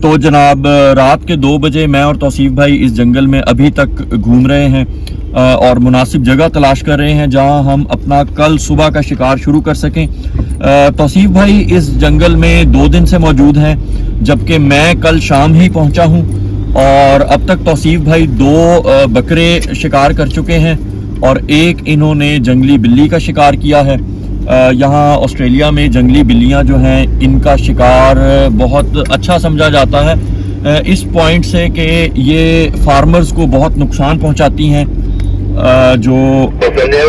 तो जनाब रात के 2 बजे मैं और तौसीफ भाई इस जंगल में अभी तक घूम रहे हैं और मुनासिब जगह तलाश कर रहे हैं जहां हम अपना कल सुबह का शिकार शुरू कर सकें। तौसीफ भाई इस जंगल में 2 दिन से मौजूद हैं, जबकि मैं कल शाम ही पहुंचा हूं और अब तक तौसीफ भाई 2 बकरे शिकार कर चुके हैं और एक इन्होंने जंगली बिल्ली का शिकार किया है। यहाँ ऑस्ट्रेलिया में जंगली बिल्लियाँ जो हैं इनका शिकार बहुत अच्छा समझा जाता है इस पॉइंट से कि ये फार्मर्स को बहुत नुकसान पहुँचाती हैं। जो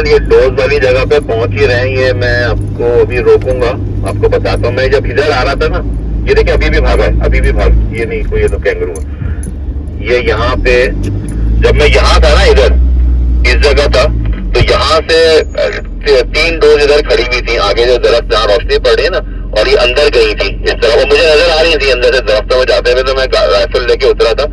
ये डोज वाली जगह पे पहुँच ही रहे हैं, ये मैं आपको अभी रोकूंगा, आपको बताता हूँ। मैं जब इधर आ रहा था ना, ये देखिए अभी भी भागा है, अभी भी भाग, ये नहीं कोई, ये तो कैंगरू है। ये यहाँ पे जब मैं यहाँ था ना, इधर इस जगह था, तो यहाँ से 3 डोज इधर खड़ी हुई थी, आगे जो दरख्त जहाँ रोशनी पड़ रही है ना, और ये अंदर गई थी इस तरह, वो मुझे नजर आ रही थी अंदर से दरख्त में जाते हुए, तो मैं राइफल लेके उतरा था,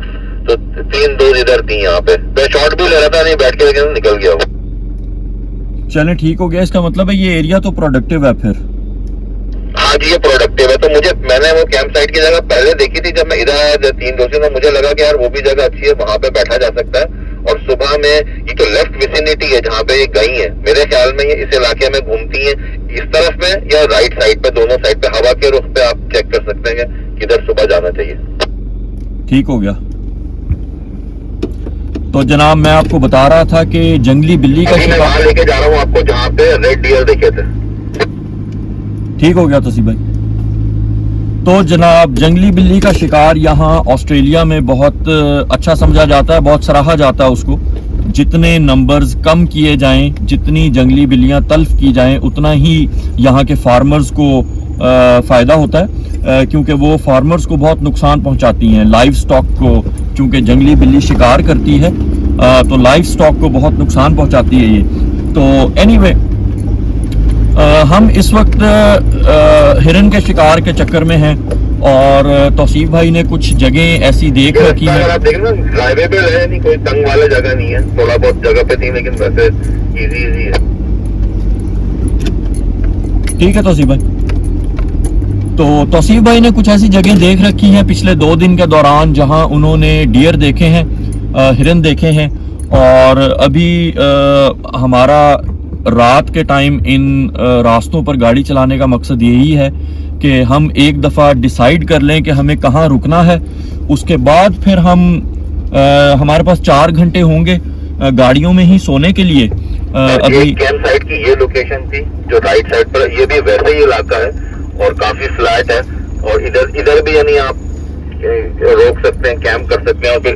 तो 3 डोज इधर थी यहाँ पे। मैं शॉट भी ले रहा था, नहीं बैठ के, लेकिन निकल गया वो। चलें ठीक हो गया, इसका मतलब है ये एरिया तो प्रोडक्टिव है फिर। हाँ जी, ये प्रोडक्टिव है। तो मैंने वो कैंप साइट की जगह पहले देखी थी जब मैं इधर आया 3 डोज में, मुझे लगा कि यार वो भी जगह अच्छी है, वहां पे बैठा जा सकता है। और सुबह में ये तो लेफ्ट विसिनिटी है जहाँ पे ये गई है, मेरे ख्याल में ये इस इलाके में घूमती हैं, इस तरफ में या राइट साइड पे, दोनों साइड पे हवा के रुख पे आप चेक कर सकते हैं किधर सुबह जाना चाहिए। ठीक हो गया। तो जनाब मैं आपको बता रहा था कि जंगली बिल्ली का मैं वहां लेके जा रहा हूँ आपको जहाँ पे रेड डियर देखे थे। ठीक हो गया तौसीफ भाई। तो जनाब जंगली बिल्ली का शिकार यहाँ ऑस्ट्रेलिया में बहुत अच्छा समझा जाता है, बहुत सराहा जाता है उसको। जितने नंबर्स कम किए जाएं, जितनी जंगली बिल्लियाँ तल्फ की जाएं, उतना ही यहाँ के फार्मर्स को फ़ायदा होता है, क्योंकि वो फार्मर्स को बहुत नुकसान पहुँचाती हैं। लाइव स्टॉक को, चूँकि जंगली बिल्ली शिकार करती है तो लाइव स्टॉक को बहुत नुकसान पहुँचाती है ये। तो एनीवे हम इस वक्त हिरन के शिकार के चक्कर में हैं और तौसीफ भाई ने कुछ जगह ऐसी देख रखी है। अगर आप देखें ना, हाईवे पे है नहीं, कोई तंग वाला जगह नहीं है, थोड़ा बहुत जगह पे थी, लेकिन वैसे इजी है। ठीक है तौसीफ भाई। तो तौसीफ भाई ने कुछ ऐसी जगह देख रखी हैं पिछले 2 दिन के दौरान जहां उन्होंने डियर देखे हैं, हिरन देखे हैं। और अभी हमारा रात के टाइम इन रास्तों पर गाड़ी चलाने का मकसद यही है कि हम एक दफ़ा डिसाइड कर लें कि हमें कहाँ रुकना है। उसके बाद फिर हमारे पास 4 घंटे होंगे गाड़ियों में ही सोने के लिए। अभी कैंप साइट की ये लोकेशन थी जो राइट साइड पर, ये भी वैसे ही इलाका है और काफी फ्लैट है, और इधर भी यानी आप रोक सकते हैं, कैंप कर सकते हैं और फिर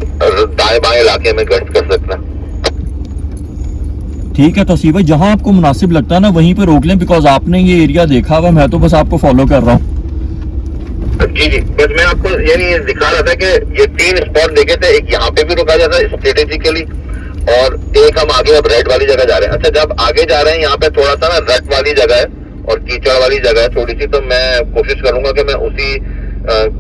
दाएं बाएं इलाके में गश्त कर सकते हैं। ठीक है तौसीफ भाई, जहां आपको मुनासिब लगता है ना वहीं पे रोक लें, बिकॉज आपने ये एरिया देखा हुआ, मैं तो बस आपको फॉलो कर रहा हूँ। जी, बस मैं आपको यानी दिखा रहा था कि ये 3 स्पॉट देखे थे, एक यहाँ पे भी रुका जाता है स्ट्रेटेजिकली, और एक हम आगे अब रेड वाली जगह जा रहे हैं। अच्छा, जब आगे जा रहे हैं यहाँ पे थोड़ा सा ना रट वाली जगह है और कीचड़ वाली जगह है थोड़ी सी, तो मैं कोशिश करूंगा कि मैं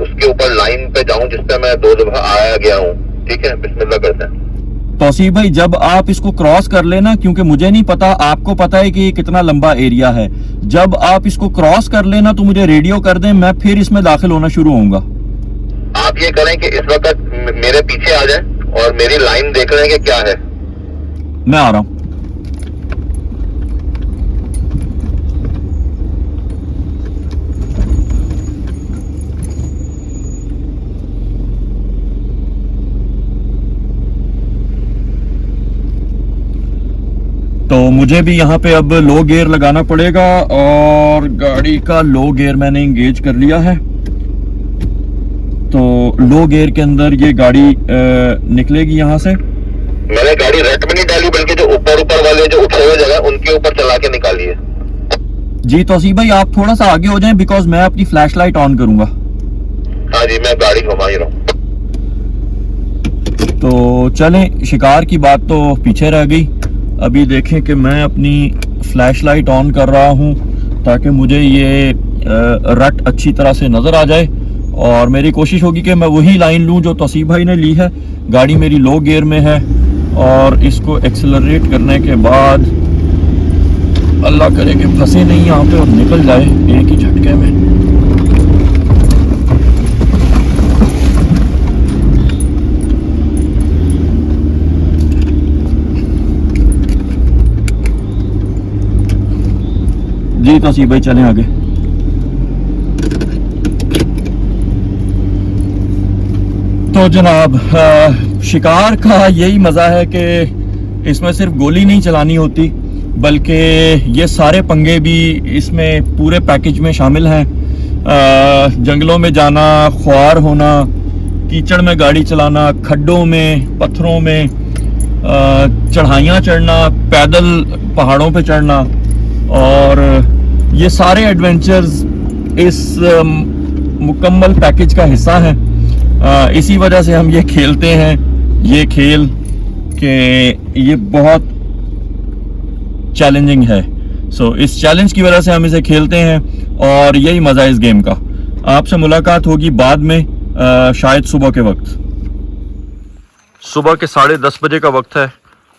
उसके ऊपर लाइन पे जाऊं जिसपे मैं 2 दफा आया गया हूँ। ठीक है, बिस्मिल्लाह करते हैं। तौसीफ भाई जब आप इसको क्रॉस कर लेना, क्योंकि मुझे नहीं पता, आपको पता है कि ये कितना लंबा एरिया है, जब आप इसको क्रॉस कर लेना तो मुझे रेडियो कर दें, मैं फिर इसमें दाखिल होना शुरू होऊंगा। आप ये करें कि इस वक्त मेरे पीछे आ जाएं और मेरी लाइन देख लें कि क्या है। मैं आ रहा हूं। तो मुझे भी यहाँ पे अब लो गियर लगाना पड़ेगा और गाड़ी का लो गियर मैंने इंगेज कर लिया है। तो लो गियर के अंदर ये गाड़ी निकलेगी यहाँ से। मैंने गाड़ी रेट में नहीं डाली, बल्कि जो ऊपर वाले जो उठे हुए जगह उनके ऊपर चला के निकाली है। जी तौसीफ भाई आप थोड़ा सा आगे हो जाएं, बिकॉज मैं अपनी फ्लैश लाइट ऑन करूंगा। हाँ जी, मैं गाड़ी घुमा ही रहा हूँ। तो चलें, शिकार की बात तो पीछे रह गई। अभी देखें कि मैं अपनी फ्लैश लाइट ऑन कर रहा हूँ ताकि मुझे ये रट अच्छी तरह से नज़र आ जाए, और मेरी कोशिश होगी कि मैं वही लाइन लूँ जो तौसीफ भाई ने ली है। गाड़ी मेरी लो गियर में है और इसको एक्सेलरेट करने के बाद अल्लाह करे कि फंसे नहीं यहाँ पे और निकल जाए एक ही झटके में। जी तौसीफ भाई चलें आगे। तो जनाब शिकार का यही मज़ा है कि इसमें सिर्फ गोली नहीं चलानी होती, बल्कि ये सारे पंगे भी इसमें पूरे पैकेज में शामिल हैं। जंगलों में जाना, ख्वार होना, कीचड़ में गाड़ी चलाना, खड्डों में, पत्थरों में, चढ़ाइयाँ चढ़ना, पैदल पहाड़ों पे चढ़ना, और ये सारे एडवेंचर्स इस मुकम्मल पैकेज का हिस्सा हैं। इसी वजह से हम ये खेलते हैं ये खेल कि ये बहुत चैलेंजिंग है। सो इस चैलेंज की वजह से हम इसे खेलते हैं और यही मज़ा है इस गेम का। आपसे मुलाकात होगी बाद में, शायद सुबह के वक्त। सुबह के 10:30 बजे का वक्त है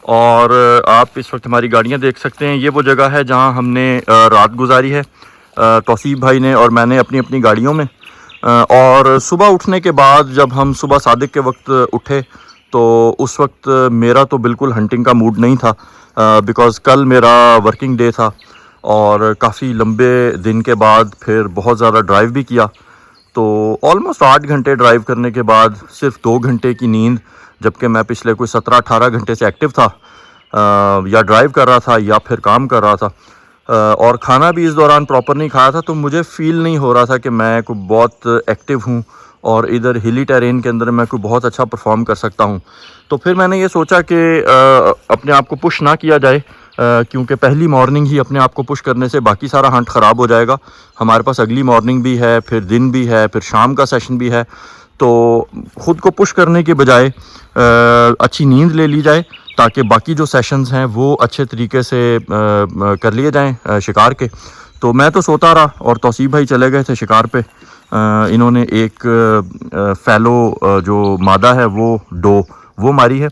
और आप इस वक्त हमारी गाड़ियां देख सकते हैं। ये वो जगह है जहां हमने रात गुजारी है, तौसीफ भाई ने और मैंने अपनी अपनी गाड़ियों में। और सुबह उठने के बाद जब हम सुबह सादिक के वक्त उठे तो उस वक्त मेरा तो बिल्कुल हंटिंग का मूड नहीं था, बिकॉज़ कल मेरा वर्किंग डे था और काफ़ी लंबे दिन के बाद फिर बहुत ज़्यादा ड्राइव भी किया। तो ऑलमोस्ट 8 घंटे ड्राइव करने के बाद सिर्फ 2 घंटे की नींद, जबकि मैं पिछले कोई 17-18 घंटे से एक्टिव था, या ड्राइव कर रहा था या फिर काम कर रहा था, और खाना भी इस दौरान प्रॉपर नहीं खाया था। तो मुझे फ़ील नहीं हो रहा था कि मैं कोई बहुत एक्टिव हूँ और इधर हिली टेरेन के अंदर मैं कोई बहुत अच्छा परफॉर्म कर सकता हूँ। तो फिर मैंने ये सोचा कि अपने आप को पुश ना किया जाए, क्योंकि पहली मॉर्निंग ही अपने आप को पुश करने से बाकी सारा हंट ख़राब हो जाएगा। हमारे पास अगली मॉर्निंग भी है, फिर दिन भी है, फिर शाम का सेशन भी है। तो ख़ुद को पुश करने के बजाय अच्छी नींद ले ली जाए ताकि बाकी जो सेशंस हैं वो अच्छे तरीके से कर लिए जाएं शिकार के। तो मैं तो सोता रहा और तौसीफ भाई चले गए थे शिकार पे। इन्होंने एक फैलो जो मादा है वो मारी है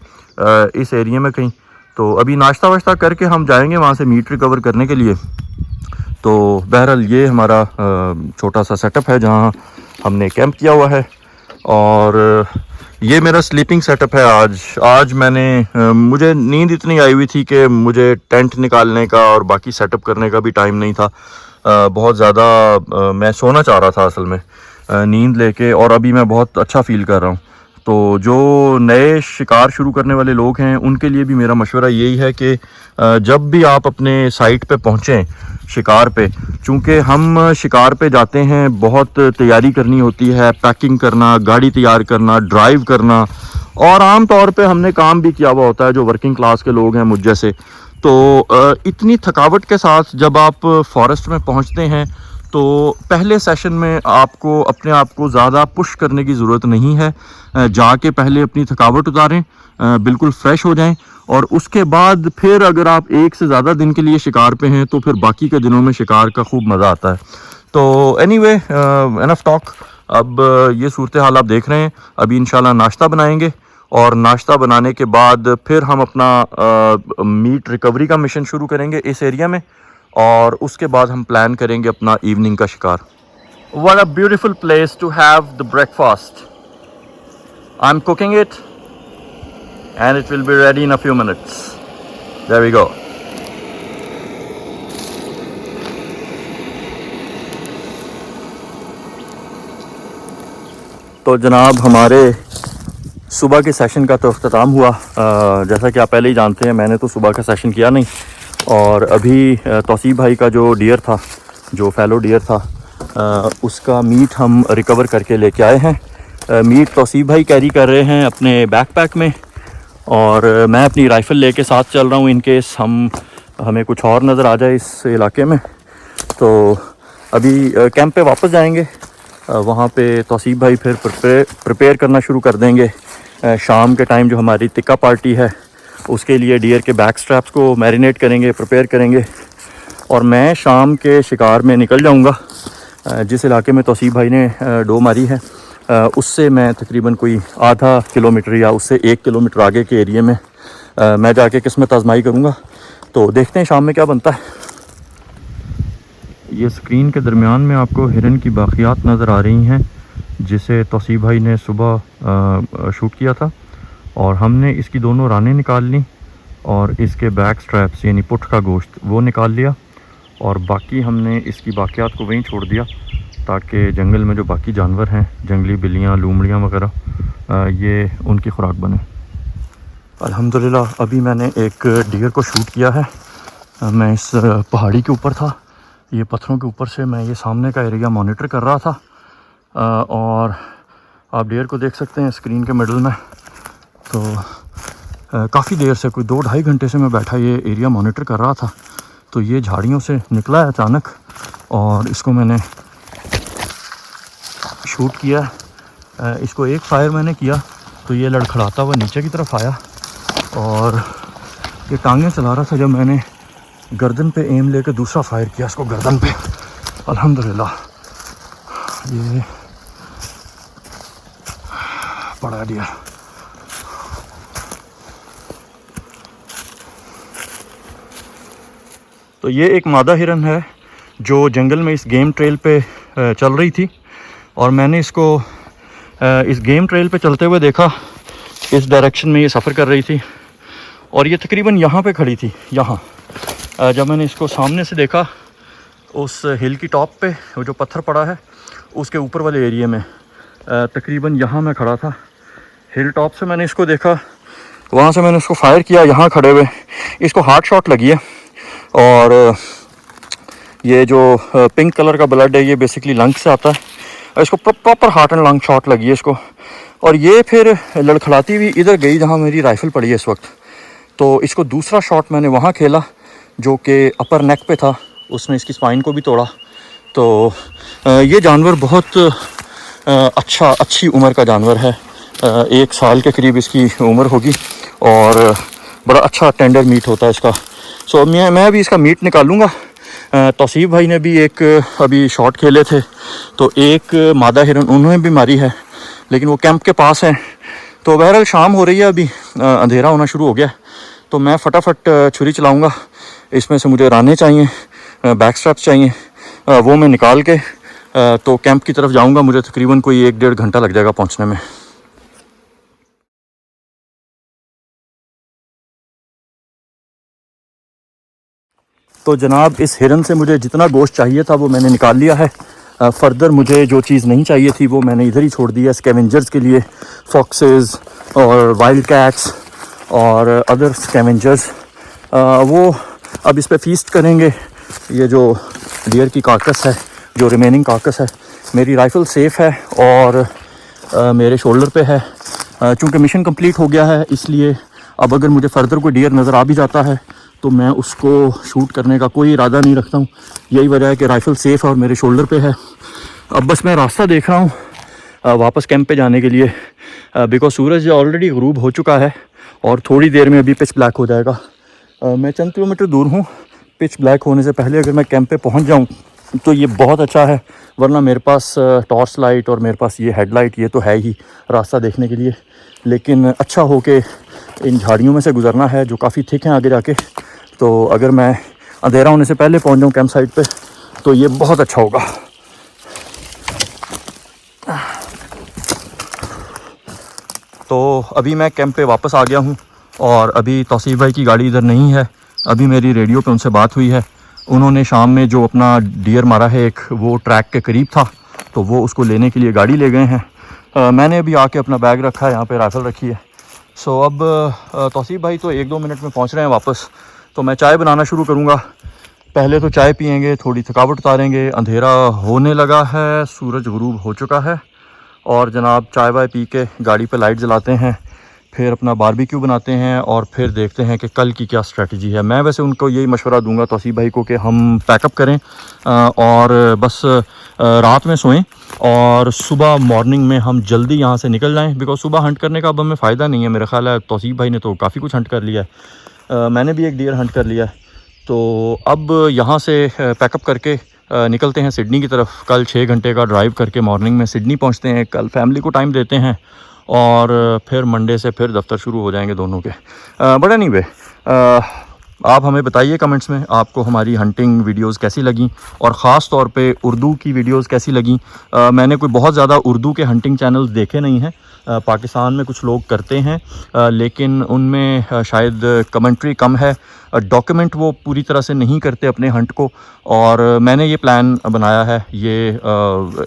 इस एरिया में कहीं। तो अभी नाश्ता वाश्ता करके हम जाएंगे वहाँ से मीट रिकवर करने के लिए। तो बहरहाल ये हमारा छोटा सा सेटअप है जहाँ हमने कैंप किया हुआ है, और ये मेरा स्लीपिंग सेटअप है। आज मैंने मुझे नींद इतनी आई हुई थी कि मुझे टेंट निकालने का और बाकी सेटअप करने का भी टाइम नहीं था। बहुत ज़्यादा मैं सोना चाह रहा था असल में नींद लेके, और अभी मैं बहुत अच्छा फील कर रहा हूँ। तो जो नए शिकार शुरू करने वाले लोग हैं उनके लिए भी मेरा मशवरा यही है कि जब भी आप अपने साइट पे पहुँचें शिकार पे, चूँकि हम शिकार पे जाते हैं बहुत तैयारी करनी होती है, पैकिंग करना, गाड़ी तैयार करना, ड्राइव करना, और आम तौर पे हमने काम भी किया हुआ होता है जो वर्किंग क्लास के लोग हैं मुझ जैसे। तो इतनी थकावट के साथ जब आप फॉरेस्ट में पहुंचते हैं तो पहले सेशन में आपको अपने आप को ज़्यादा पुश करने की ज़रूरत नहीं है। जाके पहले अपनी थकावट उतारें, बिल्कुल फ्रेश हो जाएं, और उसके बाद फिर अगर आप एक से ज़्यादा दिन के लिए शिकार पे हैं तो फिर बाकी के दिनों में शिकार का खूब मज़ा आता है। तो एनीवे, एनफ टॉक। अब ये सूरत हाल आप देख रहे हैं। अभी इंशाल्लाह नाश्ता बनाएंगे और नाश्ता बनाने के बाद फिर हम अपना मीट रिकवरी का मिशन शुरू करेंगे इस एरिया में, और उसके बाद हम प्लान करेंगे अपना इवनिंग का शिकार। What a beautiful place to have the breakfast. I am cooking it and it will be ready in a few minutes. There we go. तो जनाब हमारे सुबह के सेशन का तो अख्ताम हुआ। जैसा कि आप पहले ही जानते हैं मैंने तो सुबह का सेशन किया नहीं, और अभी तौसीफ भाई का जो डियर था, जो फैलो डियर था, उसका मीट हम रिकवर करके लेके आए हैं। मीट तौसीफ भाई कैरी कर रहे हैं अपने बैकपैक में, और मैं अपनी राइफ़ल लेके साथ चल रहा हूँ इन केस हमें कुछ और नज़र आ जाए इस इलाके में। तो अभी कैंप पे वापस जाएंगे, वहाँ पे तौसीफ भाई फिर प्रिपेयर करना शुरू कर देंगे। शाम के टाइम जो हमारी टिक्का पार्टी है उसके लिए डियर के बैक स्ट्रैप्स को मैरिनेट करेंगे, प्रिपेयर करेंगे, और मैं शाम के शिकार में निकल जाऊँगा। जिस इलाके में तौसीफ भाई ने डो मारी है उससे मैं तकरीबन कोई आधा किलोमीटर या उससे 1 किलोमीटर आगे के एरिया में मैं जाके किस्मत आजमाई करूँगा। तो देखते हैं शाम में क्या बनता है। ये स्क्रीन के दरमियान में आपको हिरन की बाक़ियात नज़र आ रही हैं, जिसे तौसीफ भाई ने सुबह शूट किया था, और हमने इसकी दोनों रानें निकाल ली और इसके बैक स्ट्रैप्स यानी पुठ का गोश्त वो निकाल लिया, और बाकी हमने इसकी बाकियात को वहीं छोड़ दिया ताकि जंगल में जो बाकी जानवर हैं, जंगली बिल्लियाँ, लूमड़ियाँ वगैरह, ये उनकी खुराक बने। अल्हम्दुलिल्लाह अभी मैंने एक डियर को शूट किया है। मैं इस पहाड़ी के ऊपर था, ये पत्थरों के ऊपर से मैं ये सामने का एरिया मॉनिटर कर रहा था और आप डियर को देख सकते हैं स्क्रीन के मिडल में। तो काफ़ी देर से, कोई 2-2.5 घंटे से मैं बैठा ये एरिया मॉनिटर कर रहा था। तो ये झाड़ियों से निकला है अचानक और इसको मैंने शूट किया। इसको एक फायर मैंने किया तो ये लड़खड़ाता हुआ नीचे की तरफ आया और ये टांगें चला रहा था। जब मैंने गर्दन पे एम लेकर दूसरा फायर किया इसको गर्दन पे, अल्हम्दुलिल्लाह ये पड़ा दिया। तो ये एक मादा हिरन है जो जंगल में इस गेम ट्रेल पे चल रही थी और मैंने इसको इस गेम ट्रेल पे चलते हुए देखा। इस डायरेक्शन में ये सफ़र कर रही थी और ये तकरीबन यहाँ पे खड़ी थी। यहाँ जब मैंने इसको सामने से देखा उस हिल की टॉप पे, वो जो पत्थर पड़ा है उसके ऊपर वाले एरिया में, तकरीबन यहाँ मैं खड़ा था। हिल टॉप से मैंने इसको देखा, वहाँ से मैंने इसको फायर किया यहाँ खड़े हुए। इसको हार्ट शॉट लगी है और ये जो पिंक कलर का ब्लड है ये बेसिकली लंग से आता है। इसको proper heart and lung shot लगी है इसको। और ये फिर लड़खड़ाती हुई इधर गई जहाँ मेरी राइफ़ल पड़ी है इस वक्त। तो इसको दूसरा शॉट मैंने वहाँ खेला जो कि अपर नेक पे था, उसने इसकी स्पाइन को भी तोड़ा। तो ये जानवर बहुत अच्छी उम्र का जानवर है। 1 साल के करीब इसकी उम्र होगी और बड़ा अच्छा टेंडर मीट होता है इसका। सो मैं अभी इसका मीट निकालूँगा। तौसीफ भाई ने भी एक अभी शॉट खेले थे तो एक मादा हिरन उन्होंने भी मारी है, लेकिन वो कैंप के पास है। तो बहरहाल शाम हो रही है, अभी अंधेरा होना शुरू हो गया। तो मैं फटाफट छुरी चलाऊँगा। इसमें से मुझे राने चाहिए, बैक स्ट्रैप्स चाहिए, वो मैं निकाल के तो कैंप की तरफ जाऊँगा। मुझे तकरीबन कोई 1-1.5 घंटा लग जाएगा पहुँचने में। तो जनाब इस हिरन से मुझे जितना गोश्त चाहिए था वो मैंने निकाल लिया है। फर्दर मुझे जो चीज़ नहीं चाहिए थी वो मैंने इधर ही छोड़ दी है स्कैवेंजर्स के लिए। फॉक्सेस और वाइल्ड कैट्स और अदर स्कैवेंजर्स वो अब इस पे फीस्ट करेंगे। ये जो डियर की कार्कस है, जो रिमेनिंग कार्कस है, मेरी राइफ़ल सेफ़ है और मेरे शोल्डर पे है। चूँकि मिशन कंप्लीट हो गया है इसलिए अब अगर मुझे फ़र्दर कोई डियर नज़र आ भी जाता है तो मैं उसको शूट करने का कोई इरादा नहीं रखता हूँ। यही वजह है कि राइफ़ल सेफ़ है और मेरे शोल्डर पे है। अब बस मैं रास्ता देख रहा हूँ वापस कैंप पे जाने के लिए, बिकॉज सूरज ऑलरेडी ग़रूब हो चुका है और थोड़ी देर में अभी पिच ब्लैक हो जाएगा। मैं चंद किलोमीटर दूर हूँ। पिच ब्लैक होने से पहले अगर मैं कैंप पे पहुँच जाऊँ तो ये बहुत अच्छा है, वरना मेरे पास टॉर्च लाइट और मेरे पास ये हेडलाइट ये तो है ही रास्ता देखने के लिए। लेकिन अच्छा हो के इन झाड़ियों में से गुज़रना है जो काफ़ी थिक हैं आगे जाके। तो अगर मैं अंधेरा होने से पहले पहुंच जाऊं कैंप साइट पे तो ये बहुत अच्छा होगा। तो अभी मैं कैंप पे वापस आ गया हूं और अभी तौसीफ भाई की गाड़ी इधर नहीं है। अभी मेरी रेडियो पे उनसे बात हुई है। उन्होंने शाम में जो अपना डियर मारा है एक, वो ट्रैक के करीब था तो वो उसको लेने के लिए गाड़ी ले गए हैं। मैंने अभी आके अपना बैग रखा है, यहाँ पे राइफ़ल रखी है। सो अब तौसीफ भाई तो 1-2 मिनट में पहुँच रहे हैं वापस। तो मैं चाय बनाना शुरू करूँगा। पहले तो चाय पियेंगे, थोड़ी थकावट उतारेंगे। अंधेरा होने लगा है, सूरज ग़रूब हो चुका है और जनाब चाय वाय पी के गाड़ी पे लाइट जलाते हैं, फिर अपना बारबेक्यू बनाते हैं और फिर देखते हैं कि कल की क्या स्ट्रेटजी है। मैं वैसे उनको यही मशवरा दूंगा तौसीफ भाई को कि हम पैकअप करें और बस रात में सोएं और सुबह मॉर्निंग में हम जल्दी यहाँ से निकल जाएं। बिकॉज सुबह हंट करने का अब हमें फ़ायदा नहीं है। मेरा ख्याल है तौसीफ भाई ने तो काफ़ी कुछ हंट कर लिया है, मैंने भी एक डियर हंट कर लिया है। तो अब यहाँ से पैकअप करके निकलते हैं सिडनी की तरफ। कल 6 घंटे का ड्राइव करके मॉर्निंग में सिडनी पहुँचते हैं। कल फैमिली को टाइम देते हैं और फिर मंडे से फिर दफ्तर शुरू हो जाएंगे दोनों के। बट एनीवे, आप हमें बताइए कमेंट्स में आपको हमारी हंटिंग वीडियोस कैसी लगी और ख़ास तौर पे उर्दू की वीडियोस कैसी लगी। मैंने कोई बहुत ज़्यादा उर्दू के हंटिंग चैनल्स देखे नहीं हैं। पाकिस्तान में कुछ लोग करते हैं लेकिन उनमें शायद कमेंट्री कम है। डॉक्यूमेंट वो पूरी तरह से नहीं करते अपने हंट को। और मैंने ये प्लान बनाया है, ये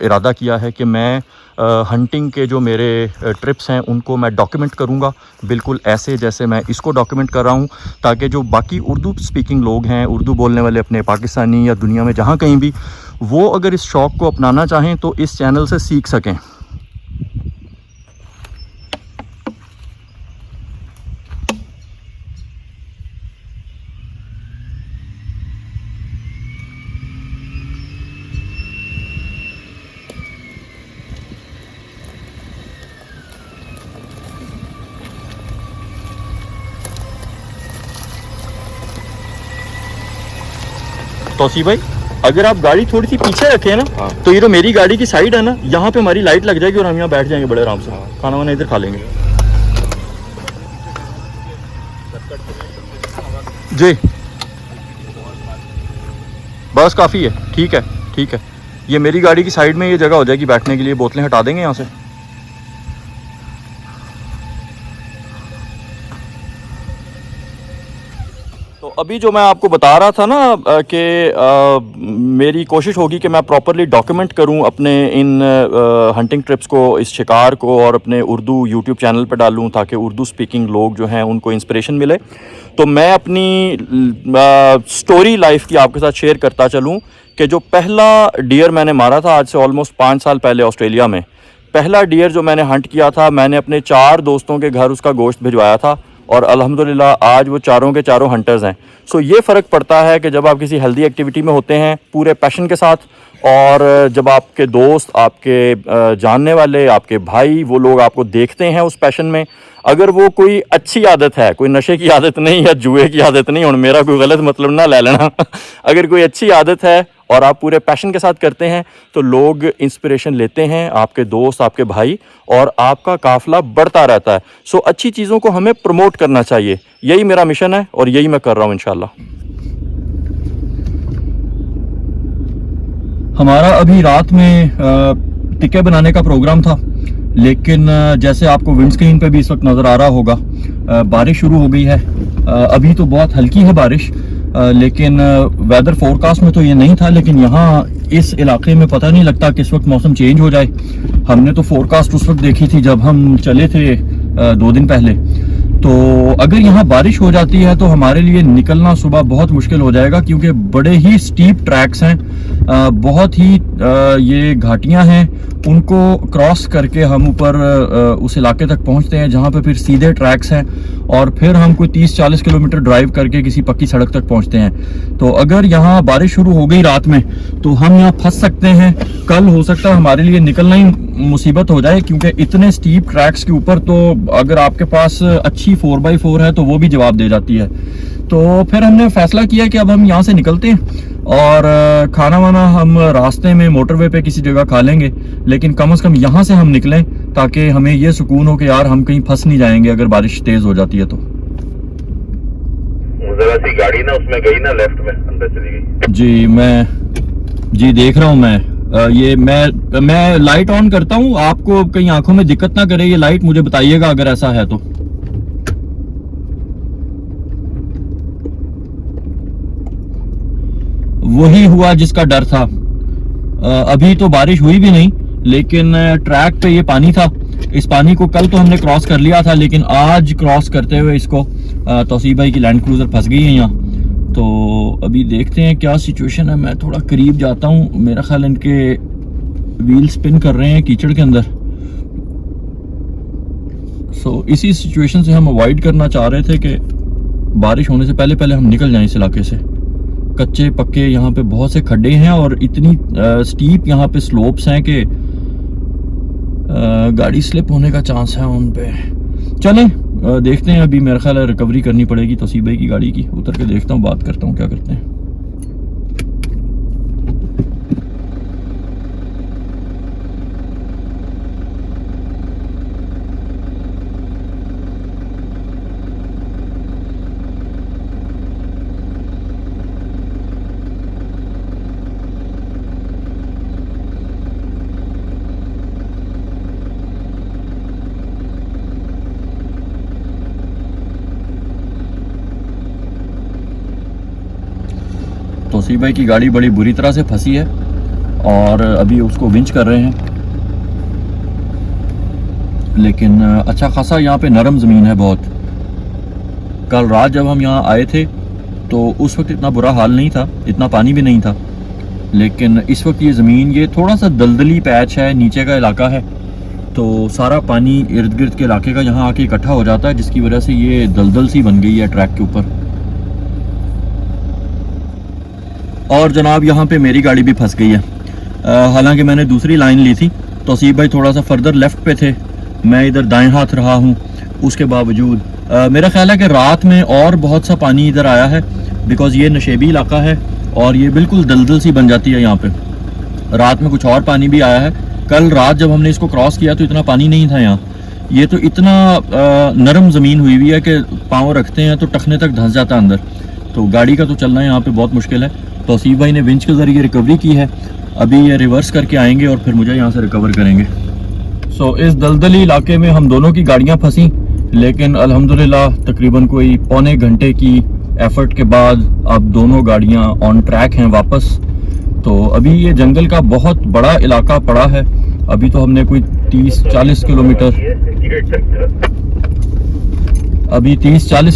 इरादा किया है कि मैं हंटिंग के जो मेरे ट्रिप्स हैं उनको मैं डॉक्यूमेंट करूँगा, बिल्कुल ऐसे जैसे मैं इसको डॉक्यूमेंट कर रहा हूँ, ताकि जो बाकी उर्दू स्पीकिंग लोग हैं, उर्दू बोलने वाले अपने पाकिस्तानी या दुनिया में जहाँ कहीं भी, वो अगर इस शौक़ को अपनाना चाहें तो इस चैनल से सीख सकें। तौसी भाई, अगर आप गाड़ी थोड़ी सी पीछे रखें ना, हाँ। तो ये जो मेरी गाड़ी की साइड है ना, यहाँ पे हमारी लाइट लग जाएगी और हम यहाँ बैठ जाएंगे बड़े आराम से, खाना वाना इधर खा लेंगे। जी बस काफ़ी है, ठीक है ठीक है। ये मेरी गाड़ी की साइड में ये जगह हो जाएगी बैठने के लिए, बोतलें हटा देंगे यहाँ से। तो अभी जो मैं आपको बता रहा था ना कि मेरी कोशिश होगी कि मैं प्रॉपरली डॉक्यूमेंट करूं अपने इन हंटिंग ट्रिप्स को, इस शिकार को, और अपने उर्दू यूट्यूब चैनल पर डालूं ताकि उर्दू स्पीकिंग लोग जो हैं उनको इंस्पिरेशन मिले। तो मैं अपनी स्टोरी लाइफ की आपके साथ शेयर करता चलूं कि जो पहला डियर मैंने मारा था आज से ऑलमोस्ट 5 साल पहले ऑस्ट्रेलिया में, पहला डियर जो मैंने हंट किया था, मैंने अपने 4 दोस्तों के घर उसका गोश्त भिजवाया था और अल्हम्दुलिल्लाह आज वो चारों के चारों हंटर्स हैं। सो ये फ़र्क पड़ता है कि जब आप किसी हेल्दी एक्टिविटी में होते हैं पूरे पैशन के साथ, और जब आपके दोस्त, आपके जानने वाले, आपके भाई, वो लोग आपको देखते हैं उस पैशन में, अगर वो कोई अच्छी आदत है, कोई नशे की आदत नहीं या जुए की आदत नहीं, और मेरा कोई गलत मतलब ना ले लेना अगर कोई अच्छी आदत है और आप पूरे पैशन के साथ करते हैं तो लोग इंस्पिरेशन लेते हैं, आपके दोस्त, आपके भाई, और आपका काफ़िला बढ़ता रहता है। सो अच्छी चीज़ों को हमें प्रमोट करना चाहिए, यही मेरा मिशन है और यही मैं कर रहा हूँ इंशाल्लाह। हमारा अभी रात में टिक्के बनाने का प्रोग्राम था, लेकिन जैसे आपको विंड स्क्रीन पे भी इस वक्त नज़र आ रहा होगा, बारिश शुरू हो गई है। अभी तो बहुत हल्की है बारिश, लेकिन वेदर फोरकास्ट में तो ये नहीं था, लेकिन यहाँ इस इलाके में पता नहीं लगता किस वक्त मौसम चेंज हो जाए। हमने तो फोरकास्ट उस वक्त देखी थी जब हम चले थे 2 दिन पहले। तो अगर यहाँ बारिश हो जाती है तो हमारे लिए निकलना सुबह बहुत मुश्किल हो जाएगा, क्योंकि बड़े ही स्टीप ट्रैक्स हैं, बहुत ही ये घाटियाँ हैं, उनको क्रॉस करके हम ऊपर उस इलाके तक पहुँचते हैं जहाँ पे फिर सीधे ट्रैक्स हैं, और फिर हम कोई 30-40 किलोमीटर ड्राइव करके किसी पक्की सड़क तक पहुँचते हैं। तो अगर यहाँ बारिश शुरू हो गई रात में तो हम यहाँ फंस सकते हैं। कल हो सकता है हमारे लिए निकलना ही मुसीबत हो जाए, क्योंकि इतने स्टीप ट्रैक्स के ऊपर तो अगर आपके पास अच्छी 4x4 है तो वो भी जवाब दे जाती है। तो फिर हमने फैसला किया कि अब हम यहाँ से निकलते हैं और खाना वाना हम रास्ते में मोटरवे पे किसी जगह खा लेंगे, लेकिन कम से कम यहाँ से हम निकलें ताकि हमें ये सुकून हो कि यार हम कहीं फंस नहीं जाएंगे अगर बारिश तेज हो जाती है तो। जरा सी गाड़ी ना उसमें गई ना, लेफ्ट में अंदर चली गई। जी देख रहा हूँ मैं। ये मैं लाइट ऑन करता हूँ, आपको कहीं आंखों में दिक्कत ना करे ये लाइट, मुझे बताइएगा अगर ऐसा है तो। वही हुआ जिसका डर था। अभी तो बारिश हुई भी नहीं, लेकिन ट्रैक पे ये पानी था। इस पानी को कल तो हमने क्रॉस कर लिया था, लेकिन आज क्रॉस करते हुए इसको तौसीफ भाई की लैंड क्रूजर फंस गई है यहाँ। तो अभी देखते हैं क्या सिचुएशन है। मैं थोड़ा करीब जाता हूँ, मेरा ख्याल इनके व्हील स्पिन कर रहे हैं कीचड़ के अंदर। सो इसी सिचुएशन से हम अवॉइड करना चाह रहे थे कि बारिश होने से पहले पहले हम निकल जाएं इस इलाके से। कच्चे पक्के यहाँ पे बहुत से खड्डे हैं और इतनी स्टीप यहाँ पे स्लोप्स हैं कि गाड़ी स्लिप होने का चांस है उन पे। चलें देखते हैं। अभी मेरा ख्याल है रिकवरी करनी पड़ेगी तौसीफ भाई की गाड़ी की। उतर के देखता हूँ, बात करता हूँ क्या करते हैं। तौसीफ भाई की गाड़ी बड़ी बुरी तरह से फंसी है और अभी उसको विंच कर रहे हैं, लेकिन अच्छा खासा यहाँ पे नरम ज़मीन है बहुत। कल रात जब हम यहाँ आए थे तो उस वक्त इतना बुरा हाल नहीं था, इतना पानी भी नहीं था, लेकिन इस वक्त ये ज़मीन, ये थोड़ा सा दलदली पैच है, नीचे का इलाका है, तो सारा पानी इर्द गिर्द के इलाके का यहाँ आके इकट्ठा हो जाता है, जिसकी वजह से ये दलदल सी बन गई है ट्रैक के ऊपर। और जनाब यहाँ पे मेरी गाड़ी भी फंस गई है। हालांकि मैंने दूसरी लाइन ली थी, तौसीफ भाई थोड़ा सा फर्दर लेफ़्ट पे थे, मैं इधर दाएं हाथ रहा हूँ, उसके बावजूद मेरा ख्याल है कि रात में और बहुत सा पानी इधर आया है, बिकॉज़ ये नशेबी इलाका है और ये बिल्कुल दलदल सी बन जाती है यहाँ पे। रात में कुछ और पानी भी आया है। कल रात जब हमने इसको क्रॉस किया तो इतना पानी नहीं था यहाँ। ये तो इतना नरम ज़मीन हुई हुई है कि पाँव रखते हैं तो टखने तक धंस जाता है अंदर, तो गाड़ी का तो चलना यहाँ पे बहुत मुश्किल है। तौसीफ भाई ने विंच के ज़रिए रिकवरी की है, अभी ये रिवर्स करके आएंगे और फिर मुझे यहाँ से रिकवर करेंगे। सो इस दलदली इलाके में हम दोनों की गाड़ियाँ फंसी, लेकिन अल्हम्दुलिल्लाह तकरीबन कोई पौने घंटे की एफर्ट के बाद अब दोनों गाड़ियाँ ऑन ट्रैक हैं वापस। तो अभी ये जंगल का बहुत बड़ा इलाका पड़ा है, अभी तो हमने कोई 30-40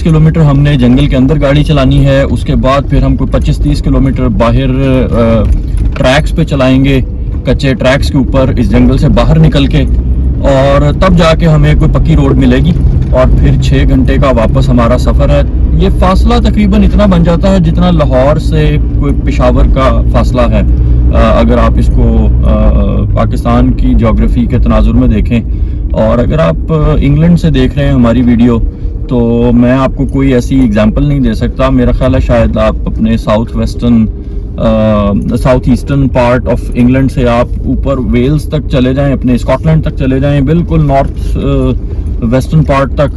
किलोमीटर हमने जंगल के अंदर गाड़ी चलानी है। उसके बाद फिर हम कोई 25-30 किलोमीटर बाहर ट्रैक्स पे चलाएंगे, कच्चे ट्रैक्स के ऊपर इस जंगल से बाहर निकल के, और तब जाके हमें कोई पक्की रोड मिलेगी और फिर 6 घंटे का वापस हमारा सफ़र है। ये फासला तकरीबन इतना बन जाता है जितना लाहौर से कोई पेशावर का फासला है, अगर आप इसको पाकिस्तान की ज्योग्राफी के तनाजुर में देखें। और अगर आप इंग्लैंड से देख रहे हैं हमारी वीडियो, तो मैं आपको कोई ऐसी एग्जांपल नहीं दे सकता। मेरा ख्याल है शायद आप अपने south eastern part of England से आप ऊपर वेल्स तक चले जाएं, अपने स्कॉटलैंड तक चले जाएं, बिल्कुल नॉर्थ वेस्टर्न पार्ट तक,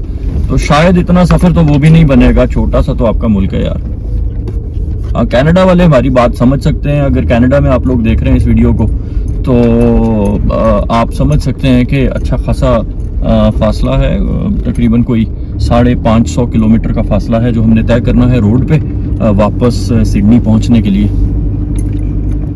तो शायद इतना सफ़र तो वो भी नहीं बनेगा। छोटा सा तो आपका मुल्क है यार। कनाडा वाले हमारी बात समझ सकते हैं, अगर कनाडा में आप लोग देख रहे हैं इस वीडियो को तो आप समझ सकते हैं कि अच्छा खासा फासला है, तकरीबन कोई 550 किलोमीटर का फासला है जो हमने तय करना है रोड पे वापस सिडनी पहुंचने के लिए।